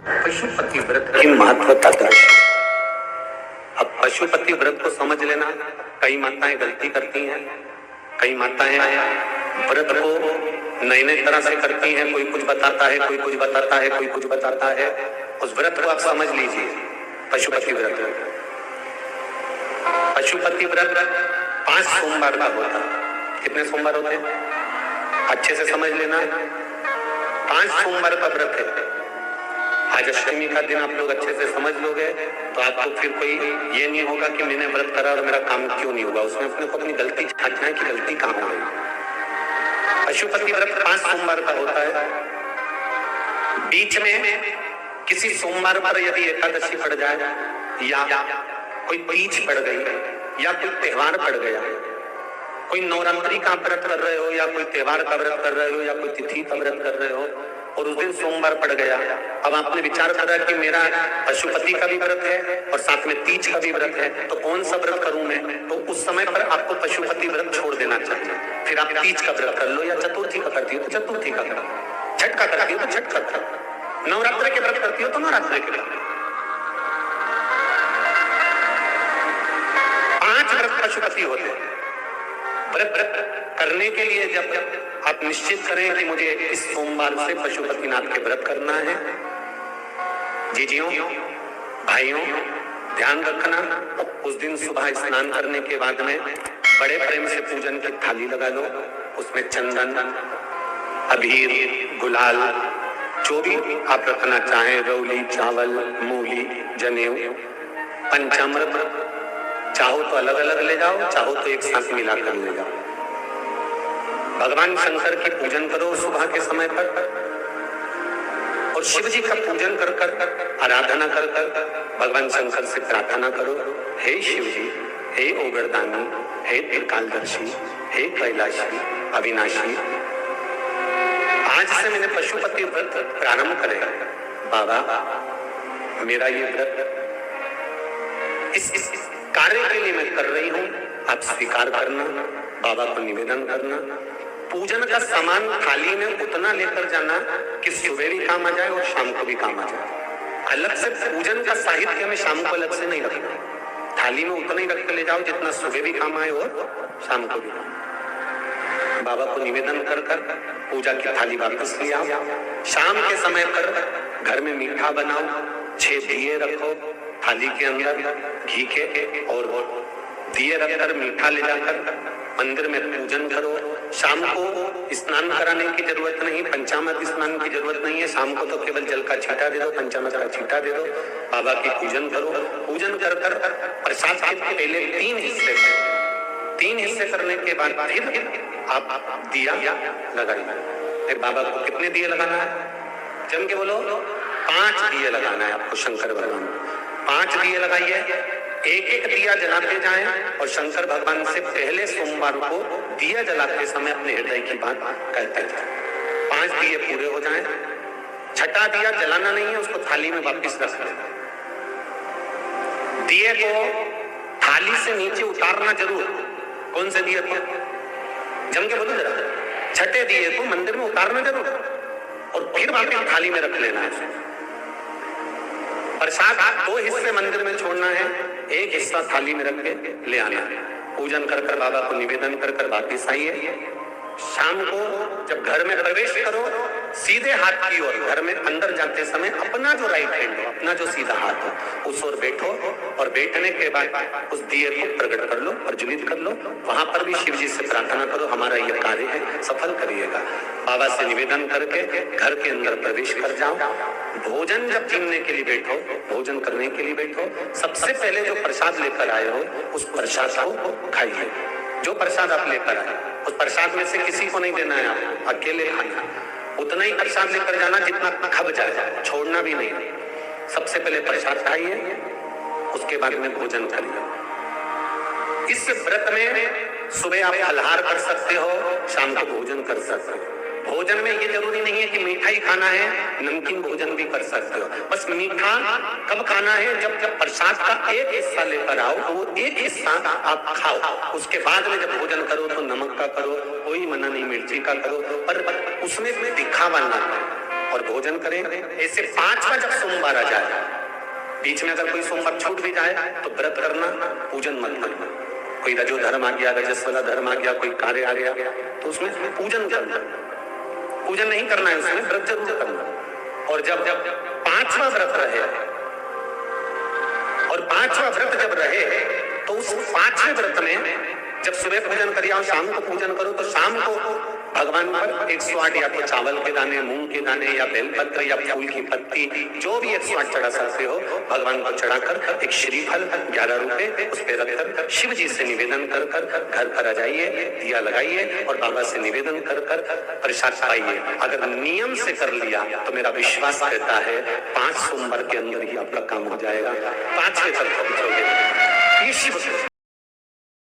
पशुपति व्रत की महत्वता दर्शाई। अब पशुपति व्रत को समझ लेना, कई माताएं गलती करती हैं, कई माताएं व्रत को नई नई तरह से करती हैं, कोई कुछ बताता है, कोई कुछ बताता है, कोई कुछ बताता है। उस व्रत को आप समझ लीजिए, पशुपति व्रत। पशुपति व्रत 5 सोमवार का होता है। कितने सोमवार होते हैं? अच्छे से समझ लेना, 5 सोमवार का व्रत है। आज अष्टमी का दिन आप लोग अच्छे से समझ लोगे तो आपको फिर कोई ये नहीं होगा कि मैंने व्रत करा और मेरा काम क्यों नहीं हुआ। उसमें अपने को अपनी गलती छांटना है कि गलती कहाँ हो गई। पशुपति व्रत 5 सोमवार का होता है। बीच में किसी सोमवार पर यदि एकादशी पड़ जाए या कोई तीज पड़ गई या कोई त्योहार पड़ गया, कोई नवरात्रि का व्रत कर रहे हो या कोई त्योहार का व्रत कर रहे हो या कोई तिथि का व्रत कर रहे हो और उस दिन सोमवार पड़ गया, अब आपने विचार करा कि मेरा पशुपति का भी व्रत है और साथ में तीज का भी व्रत है, तो कौन सा व्रत करूं मैं? तो उस समय पर आपको पशुपति व्रत छोड़ देना चाहिए। फिर आप तीज का व्रत कर लो या चतुर्थी का करती हो तो चतुर्थी का करो, छठ का करती हो तो छठ का करो, नवरात्रि के व्रत करती हो तो नवरात्रि के व्रत। 5 व्रत पशुपति होते हैं। व्रत करने के लिए जब आप निश्चित करें कि मुझे इस सोमवार से पशुपतिनाथ के व्रत करना है, जीजियों भाइयों ध्यान रखना, उस दिन सुबह स्नान करने के बाद में बड़े प्रेम से पूजन की थाली लगा लो, उसमें चंदन, अबीर, गुलाल, जो भी आप रखना चाहें, रौली, चावल, मूली, जनेऊ, पंचामृत, चाहो तो अलग अलग ले जाओ, चाहो तो एक साथ मिलाकर ले जाओ। भगवान शंकर की पूजन करो सुबह के समय पर और शिव जी का पूजन कर कर आराधना कर कर भगवान शंकर से प्रार्थना करो, हे शिव जी, हे ओगरदानी, हे त्रिकालदर्शी, हे कैलाशी, अविनाशी, आज से मैंने पशुपति व्रत प्रारंभ करेगा। बाबा मेरा ये व्रत इस कार्य के लिए मैं कर रही हूँ, आप स्वीकार करना। बाबा को निवेदन करना। पूजन का सामान थाली में उतना लेकर जाना कि सुबह भी काम आ जाए और शाम को भी काम आ जाए। अलग से पूजन का साहित्य में शाम को अलग से नहीं रखना, थाली में उतना ही रख कर ले जाओ जितना सुबह भी काम आए और शाम को भी। बाबा को निवेदन कर कर पूजा की थाली वापस ले आओ। शाम के समय पर घर में मीठा बनाओ, 6 दिए रखो थाली के अंदर घी के और दिए रखकर मीठा ले जाकर मंदिर में पूजन करो। शाम को स्नान कराने की जरूरत नहीं, पंचामृत स्नान की जरूरत नहीं है। शाम को तो केवल जल का छींटा दे दो, पंचामृत का छींटा दे दो, बाबा की पूजन करो। पूजन कर कर प्रसाद के पहले 3 हिस्से करने के बाद फिर आप दिया लगाइए। फिर बाबा को कितने दिए लगाना है? जम के बोलो, 5 दिए लगाना है आपको शंकर भगवान। 5 दिए लगाइए, एक एक दिया जलाते जाएं और शंकर भगवान से पहले सोमवार को दिया जलाते समय अपने हृदय की बात कहते जाएं। 5 दिए पूरे हो जाएं। छठा दिया जलाना नहीं है, उसको थाली में वापस रख देना। दिए को थाली से नीचे उतारना जरूर। कौन से दिए को? जम के बोलो जरा। छठे दिए को मंदिर में उतारना जरूर और फिर वापस थाली में रख लेना है। प्रसाद 2 हिस्से मंदिर में छोड़ना है, एक हिस्सा थाली में रख के ले आना है। पूजन कर कर बाबा को निवेदन कर कर वापिस आइए। शाम को जब घर में प्रवेश करो, सीधे हाथ की ओर घर में अंदर जाते समय अपना जो राइट हैंड हो, अपना जो सीधा हाथ हो, उस ओर बैठो और बैठने के बाद उस दिए को प्रकट कर लो, प्रज्वलित कर लो। वहां पर भी शिव जी से प्रार्थना करो, हमारा यह कार्य है सफल करिएगा। बाबा से निवेदन करके घर के अंदर प्रवेश कर जाओ। भोजन जब गिनने के लिए बैठो, भोजन करने के लिए बैठो, सबसे पहले जो प्रसाद लेकर आए हो उस प्रसाद को खाइए। जो प्रसाद आप लेकर आए उस प्रसाद में से किसी को नहीं देना है, आपको अकेले खाना। उतना ही प्रसाद लेकर जाना जितना खब जाए, छोड़ना भी नहीं। सबसे पहले प्रसाद खाइए, उसके बाद में भोजन करिए। इस व्रत में सुबह आप फलाहार कर सकते हो, शाम को भोजन कर सकते हो। भोजन में ये जरूरी नहीं है कि मीठा ही खाना है, नमकीन भोजन भी कर सकते हो। बस मीठा कब खाना है? जब प्रसाद का एक हिस्सा लेकर आओ तो वो एक हिस्सा आप खाओ। उसके बाद में जब भोजन करो तो नमक का करो, कोई मना नहीं, मिर्ची का करो, पर उसमें दिखावा ना और भोजन करें। ऐसे 5वां जब सोमवार आ जाए, बीच में अगर कोई सोमवार छूट भी जाए तो व्रत करना, पूजन मत करना। कोई रजो धर्म आ गया, रजस्वला धर्म आ गया, कोई कार्य आ गया तो उसमें पूजन करना, पूजन नहीं करना है, उसमें व्रत जरूर करना। और जब 5वां व्रत रहे, और 5वां व्रत जब रहे तो उस 5वें व्रत में जब सुबह पूजन करिए और शाम को पूजन करो, तो शाम को भगवान पर 108 या तो चावल के दाने, मूंग के दाने या बेलपत्र या फूल की पत्ती, जो भी 108 चढ़ा सकते हो भगवान को चढ़ाकर एक श्रीफल 11 रुपए उस पे रखकर शिव जी से निवेदन कर घर पर आ जाइए, दिया लगाइए और बाबा से निवेदन कर प्रसाद पाइए। अगर नियम से कर लिया तो मेरा विश्वास कहता है 5 सोमवार के अंदर ही आपका काम हो जाएगा, 5वें तक पहुंचोगे। ये शिव